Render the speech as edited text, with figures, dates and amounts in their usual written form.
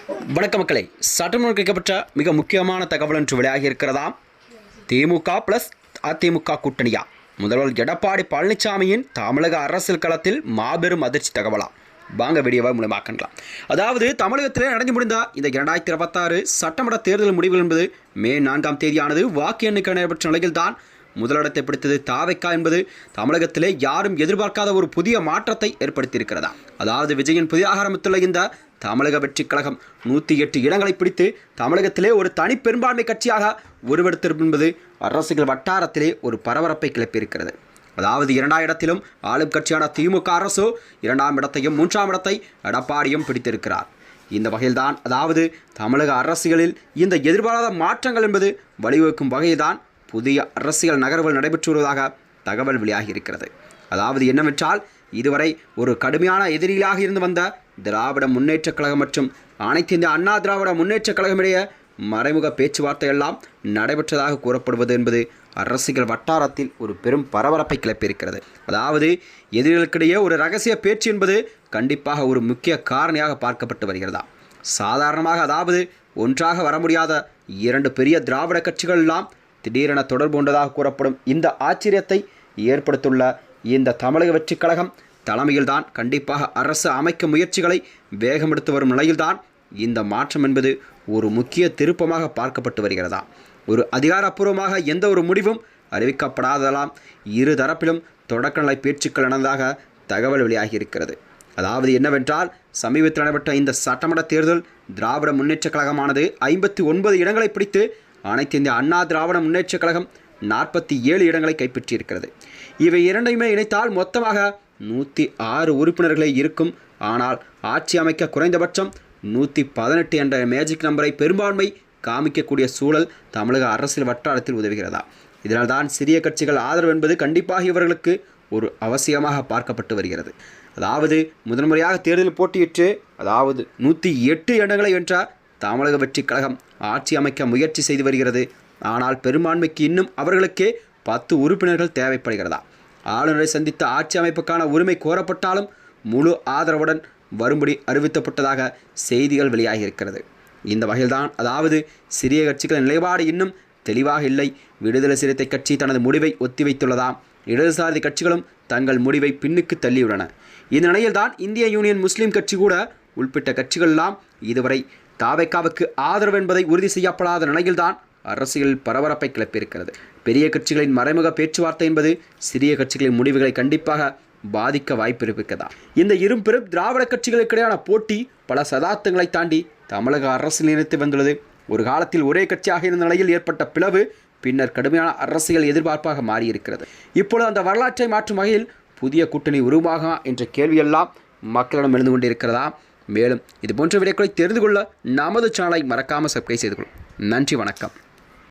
வணக்க மக்களே, சட்டமன்றம் கேட்கப்பட்ட மிக முக்கியமான தகவல் என்று வெளியாகி இருக்கிறதாம். திமுக பிளஸ் அதிமுக கூட்டணியா? முதல்வர் எடப்பாடி பழனிசாமியின் தமிழக அரசியல் களத்தில் மாபெரும் அதிர்ச்சி தகவலாம். வாங்க வீடியோவை மூலமாக்கலாம். அதாவது தமிழகத்தில் நடந்து முடிந்த இந்த 2026 சட்டமன்ற தேர்தல் முடிவுகள் என்பது மே 4ஆம் தேதியானது வாக்கு எண்ணிக்கை நடைபெற்ற நிலையில்தான் முதலிடத்தை பிடித்தது தாவேக்கா என்பது தமிழகத்திலே யாரும் எதிர்பார்க்காத ஒரு புதிய மாற்றத்தை ஏற்படுத்தியிருக்கிறதா. அதாவது விஜயன் புதிதாக ஆரம்பித்துள்ள இந்த தமிழக வெற்றிக் கழகம் 108 இடங்களை பிடித்து தமிழகத்திலே ஒரு தனி பெரும்பான்மை கட்சியாக உருவெடுத்திருப்பது என்பது அரசியல் வட்டாரத்திலே ஒரு பரபரப்பை கிளப்பியிருக்கிறது. அதாவது 2ஆம் இடத்திலும் ஆளும் கட்சியான திமுக அரசு 2ஆம் இடத்தையும் 3ஆம் இடத்தை எடப்பாடியும் பிடித்திருக்கிறார். இந்த வகையில்தான் அதாவது தமிழக அரசியலில் இந்த எதிர்பாராத மாற்றங்கள் என்பது வழிவகுக்கும் வகையில்தான் புதிய அரசியல் நகர்வுகள் நடைபெற்று வருவதாக தகவல் வெளியாகி இருக்கிறது. அதாவது என்னவென்றால், இதுவரை ஒரு கடுமையான எதிரியாக இருந்து வந்த திராவிட முன்னேற்றக் கழகம் மற்றும் அனைத்து இந்திய அண்ணா திராவிட முன்னேற்றக் கழகம் இடையே மறைமுக பேச்சுவார்த்தை எல்லாம் நடைபெற்றதாக கூறப்படுவது என்பது அரசியல் வட்டாரத்தில் ஒரு பெரும் பரபரப்பை கிளப்பியிருக்கிறது. அதாவது எதிரிகளுக்கிடையே ஒரு ரகசிய பேச்சு என்பது கண்டிப்பாக ஒரு முக்கிய காரணியாக பார்க்கப்பட்டு வருகிறதா. சாதாரணமாக அதாவது ஒன்றாக வர முடியாத 2 பெரிய திராவிட கட்சிகள் எல்லாம் திடீரென தொடர்பு கொண்டதாக கூறப்படும் இந்த ஆச்சரியத்தை ஏற்படுத்தியுள்ள இந்த தமிழக வெற்றிக் கழகம் தலைமையில்தான் கண்டிப்பாக அரசு அமைக்கும் முயற்சிகளை வேகமெடுத்து வரும் நிலையில்தான் இந்த மாற்றம் என்பது ஒரு முக்கிய திருப்பமாக பார்க்கப்பட்டு வருகிறதா. ஒரு அதிகாரப்பூர்வமாக எந்த ஒரு முடிவும் அறிவிக்கப்படாததால் இரு தரப்பிலும் தொடக்கநிலை பேச்சுக்கள் நடந்ததாக தகவல் வெளியாகி இருக்கிறது. அதாவது என்னவென்றால், சமீபத்தில் நடைபெற்ற இந்த சட்டமன்ற தேர்தல் திராவிட முன்னேற்றக் கழகமானது 59 இடங்களை பிடித்து அனைத்து இந்திய அண்ணா திராவிட முன்னேற்றக் கழகம் 47 இடங்களை கைப்பற்றியிருக்கிறது. இவை இரண்டையுமே இணைத்தால் மொத்தமாக 106 உறுப்பினர்களே இருக்கும். ஆனால் ஆட்சி அமைக்க குறைந்தபட்சம் 118 என்ற மேஜிக் நம்பரை பெரும்பான்மை காமிக்கக்கூடிய சூழல் தமிழக அரசியல் வட்டாரத்தில் உதவுகிறதா. இதனால்தான் சிறிய கட்சிகள் ஆதரவு என்பது கண்டிப்பாக இவர்களுக்கு ஒரு அவசியமாக பார்க்கப்பட்டு வருகிறது. அதாவது முதன்முறையாக தேர்தலில் போட்டியிட்டு அதாவது 108 இடங்களை வென்ற தமிழக வெற்றிக் கழகம் ஆட்சி அமைக்க முயற்சி செய்து வருகிறது. ஆனால் பெரும்பான்மைக்கு இன்னும் அவர்களுக்கே 10 உறுப்பினர்கள் தேவைப்படுகிறதா. ஆளுநரை சந்தித்த ஆட்சி அமைப்புக்கான உரிமை கோரப்பட்டாலும் முழு ஆதரவுடன் வரும்படி அறிவிக்கப்பட்டதாக செய்திகள் வெளியாகி இருக்கிறது. இந்த வகையில்தான் அதாவது சிறிய கட்சிகளின் நிலைப்பாடு இன்னும் தெளிவாக இல்லை. விடுதலை சிறுத்தை கட்சி தனது முடிவை ஒத்திவைத்துள்ளதாம். இடதுசாரி கட்சிகளும் தங்கள் முடிவை பின்னுக்கு தள்ளியுள்ளன. இந்த நிலையில்தான் இந்திய யூனியன் முஸ்லீம் கட்சி கூட உள்பட்ட கட்சிகள் எல்லாம் இதுவரை தாவேக்காவுக்கு ஆதரவு என்பதை உறுதி செய்யப்படாத நிலையில்தான் அரசியல் பரபரப்பை கிளப்பியிருக்கிறது. பெரிய கட்சிகளின் மறைமுக பேச்சுவார்த்தை என்பது சிறிய கட்சிகளின் முடிவுகளை கண்டிப்பாக பாதிக்க வாய்ப்பு இருக்கிறதா. இந்த பெரும் திராவிட கட்சிகளுக்கிடையான போட்டி பல சதாப்தங்களை தாண்டி தமிழக அரசியல் நினைத்து வந்துள்ளது. ஒரு காலத்தில் ஒரே கட்சியாக இருந்த நிலையில் ஏற்பட்ட பிளவு பின்னர் கடுமையான அரசியல் எதிர்பார்ப்பாக மாறியிருக்கிறது. இப்பொழுது அந்த வரலாற்றை மாற்றும் வகையில் புதிய கூட்டணி உருவாகுமா என்ற கேள்வியெல்லாம் மக்களிடம் எழுந்து கொண்டிருக்கிறதா. மேலும் இது போன்ற வீடியோக்களை தெரிந்து கொள்ள நமது சேனலை மறக்காமல் சப்ஸ்கிரைப் செய்து கொள்ளும். நன்றி, வணக்கம்.